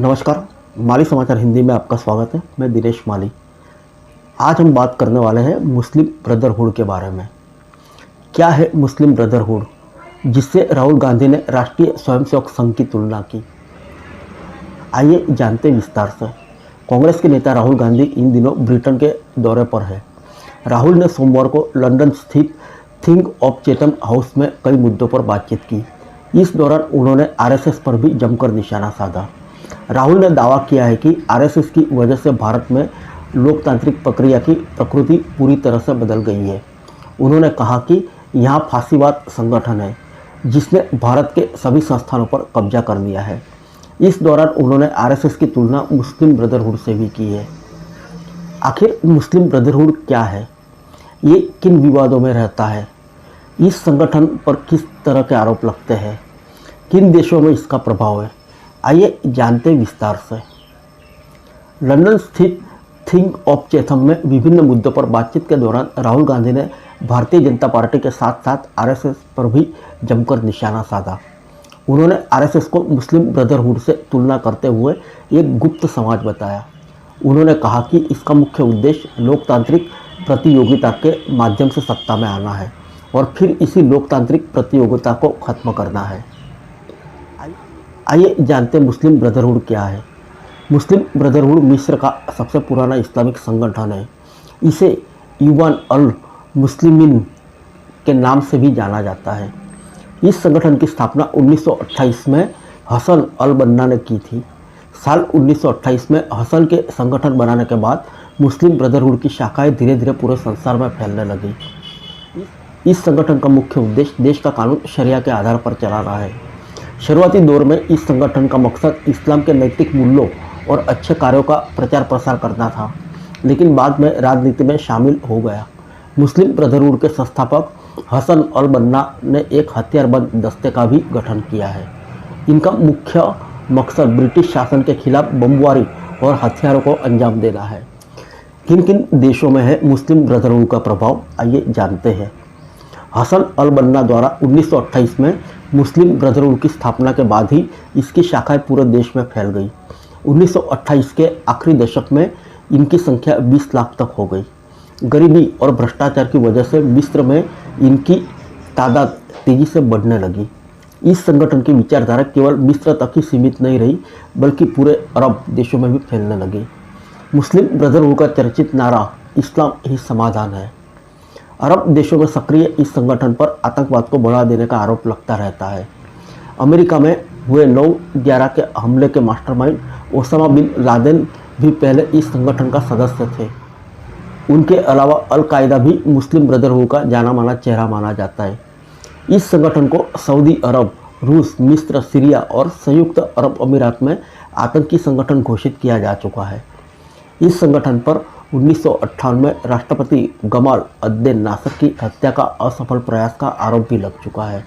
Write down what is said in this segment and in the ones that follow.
नमस्कार, माली समाचार हिंदी में आपका स्वागत है। मैं दिनेश माली। आज हम बात करने वाले हैं मुस्लिम ब्रदरहुड के बारे में। क्या है मुस्लिम ब्रदरहुड, जिससे राहुल गांधी ने राष्ट्रीय स्वयंसेवक संघ की तुलना की? आइए जानते विस्तार से। कांग्रेस के नेता राहुल गांधी इन दिनों ब्रिटेन के दौरे पर है। राहुल ने सोमवार को लंदन स्थित थिंक ऑफ चैथम हाउस में कई मुद्दों पर बातचीत की। इस दौरान उन्होंने आरएसएस पर भी जमकर निशाना साधा। राहुल ने दावा किया है कि आरएसएस की वजह से भारत में लोकतांत्रिक प्रक्रिया की प्रकृति पूरी तरह से बदल गई है। उन्होंने कहा कि यहाँ फासीवाद संगठन है जिसने भारत के सभी संस्थानों पर कब्जा कर लिया है। इस दौरान उन्होंने आरएसएस की तुलना मुस्लिम ब्रदरहुड से भी की है। आखिर मुस्लिम ब्रदरहुड क्या है, ये किन विवादों में रहता है, इस संगठन पर किस तरह के आरोप लगते हैं, किन देशों में इसका प्रभाव है, आइए जानते विस्तार से। लंदन स्थित थिंक ऑफ चैथम में विभिन्न मुद्दों पर बातचीत के दौरान राहुल गांधी ने भारतीय जनता पार्टी के साथ साथ आरएसएस पर भी जमकर निशाना साधा। उन्होंने आरएसएस को मुस्लिम ब्रदरहुड से तुलना करते हुए एक गुप्त समाज बताया। उन्होंने कहा कि इसका मुख्य उद्देश्य लोकतांत्रिक प्रतियोगिता के माध्यम से सत्ता में आना है और फिर इसी लोकतांत्रिक प्रतियोगिता को खत्म करना है। आइए जानते मुस्लिम ब्रदरहुड क्या है। मुस्लिम ब्रदरहुड मिस्र का सबसे पुराना इस्लामिक संगठन है। इसे ईवान अल मुस्लिमीन के नाम से भी जाना जाता है। इस संगठन की स्थापना 1928 में हसन अल बन्ना ने की थी। साल 1928 में हसन के संगठन बनाने के बाद मुस्लिम ब्रदरहुड की शाखाएं धीरे धीरे पूरे संसार में फैलने लगी। इस संगठन का मुख्य उद्देश्य देश का कानून शरिया के आधार पर चलाना है। शुरुआती दौर में इस संगठन का मकसद इस्लाम के नैतिक मूल्यों और अच्छे कार्यों का प्रचार प्रसार करना था, लेकिन बाद में राजनीति में शामिल हो गया। मुस्लिम ब्रदरहुड के संस्थापक हसन अल बन्ना ने एक हथियारबंद दस्ते का भी गठन किया है। इनका मुख्य मकसद ब्रिटिश शासन के खिलाफ बमबारी और हथियारों को अंजाम देना है। किन किन देशों में है मुस्लिम ब्रदरहुड का प्रभाव, आइए जानते हैं। हसन अल बन्ना द्वारा 1928 में मुस्लिम ब्रदरहुड की स्थापना के बाद ही इसकी शाखाएं पूरे देश में फैल गई। 1928 के आखिरी दशक में इनकी संख्या 20 लाख तक हो गई। गरीबी और भ्रष्टाचार की वजह से मिस्र में इनकी तादाद तेजी से बढ़ने लगी। इस संगठन की विचारधारा केवल मिस्र तक ही सीमित नहीं रही, बल्कि पूरे अरब देशों में भी फैलने लगी। मुस्लिम ब्रदरहुड का चर्चित नारा इस्लाम ही समाधान है। अरब देशों में सक्रिय इस संगठन पर आतंकवाद को बढ़ावा देने का आरोप लगता रहता है। अमेरिका में हुए 9/11 के हमले के मास्टरमाइंड ओसामा बिन लादेन भी पहले इस संगठन का सदस्य थे। उनके अलावा अल कायदा भी मुस्लिम ब्रदरहुड का जाना माना चेहरा माना जाता है। इस संगठन को सऊदी अरब, रूस, मिस्र, सीरिया और संयुक्त अरब अमीरात में आतंकी संगठन घोषित किया जा चुका है। इस संगठन पर 1958 में राष्ट्रपति गमाल अब्देल नासर की हत्या का असफल प्रयास का आरोप भी लग चुका है।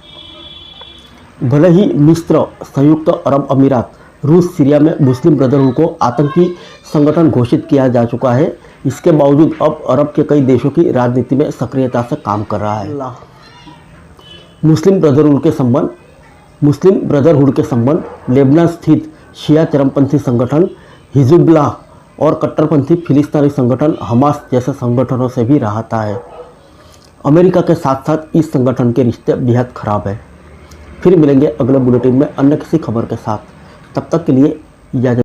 भले ही मिस्र, संयुक्त अरब अमीरात, रूस, सीरिया में मुस्लिम ब्रदरहुड को आतंकी संगठन घोषित किया जा चुका है, इसके बावजूद अब अरब के कई देशों की राजनीति में सक्रियता से काम कर रहा है। मुस्लिम ब्रदरहुड के संबंध लेबनान स्थित शिया चरमपंथी संगठन हिजबुल्लाह और कट्टरपंथी फिलिस्तीनी संगठन हमास जैसे संगठनों से भी रहा है। अमेरिका के साथ साथ इस संगठन के रिश्ते बेहद खराब है। फिर मिलेंगे अगले बुलेटिन में अन्य किसी खबर के साथ। तब तक के लिए इजाज़त।